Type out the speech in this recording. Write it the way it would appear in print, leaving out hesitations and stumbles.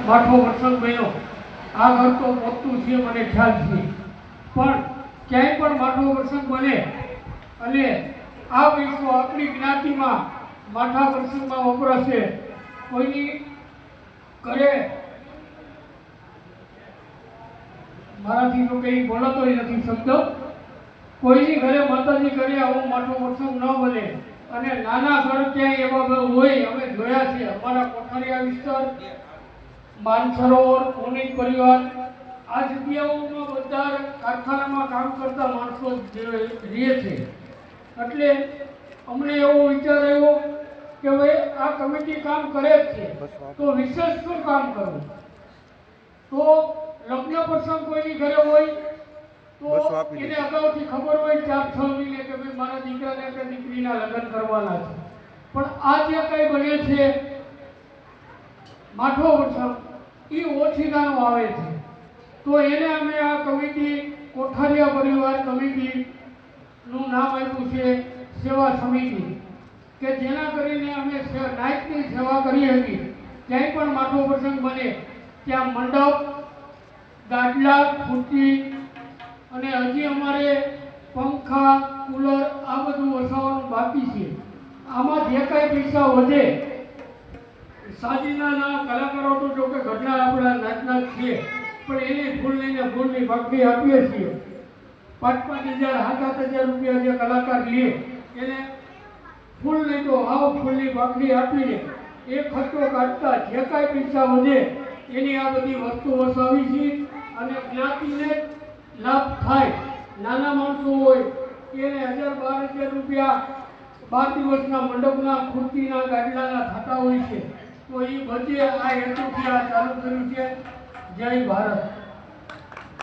માઠો પ્રસંગ બન્યો। આ ઘર તો પોતું છે, મને ખ્યાલ છે, પણ ક્યાંય પણ માઠો પ્રસંગ બને અને આ પૈસો આપણી જ્ઞાતિમાં માઠા પ્રસંગમાં વપરાશે। કોઈની ઘરે મારાથી તો કંઈ બોલાતો નથી શબ્દ, કોઈની ઘરે માતાજી ઘરે આવો માઠો પ્રસંગ ન બને અને નાના ઘર ક્યાંય એવા હોય, અમે જોયા છે અમારા કોઠારીયા વિસ્તાર, માનસરોવર, પુનિત પરિવાર, આ જગ્યાઓમાં બધા કારખાનામાં કામ કરતા માણસો રહે છે। એટલે અમને એવો વિચાર આવ્યો કે ભાઈ આ કમિટી કામ કરે જ છે તો વિશેષ શું કામ કરવું। તો લગ્ન પ્રસંગ કોઈની ઘરે હોય તો એને અગાઉથી ખબર હોય 4-6 મહિને કે ભાઈ મારા દીકરાને કે દીકરીના લગ્ન કરવાના છે, પણ આ જે કંઈ બને છે માઠો પ્રસંગ એ ઓછીનાનો આવે છે। તો એને અમે આ કમિટી કોઠારીયા પરિવાર કમિટીનું નામ આપ્યું છે સેવા સમિતિ, કે જેના કરીને અમે નાયકની સેવા કરી હતી। ક્યાંય પણ માઠો પ્રસંગ બને ત્યાં મંડપ, ગાડલા, ખુરશી અને હજી અમારે પંખા, કુલર આ બધું વસાવવાનું બાકી છે। આમાં જે કાંઈ પૈસા વધે, સાજીના કલાકારો તો જો કે ઘટના આપણા નાચના છે, પણ એને ફૂલ લઈને ફૂલની ભાગી આપીએ છીએ। 5,000 7,000 રૂપિયા જે કલાકાર લે એને ફૂલ નહીં તો હાવ ફૂલની ભાગી આપીને એ ખર્ચો કાઢતા જે કાંઈ પૈસા વધે એની આ બધી વસ્તુ વસાવી છે અને જ્ઞાતિને લાભ થાય। નાના માણસો હોય એને 1,000-12,000 રૂપિયા 12 દિવસના મંડપના, ખુરશીના, ગાડલાના થતા હોય છે, તો એ બધે આ હેતુથી આ ચાલુ કર્યું છે। જય ભારત।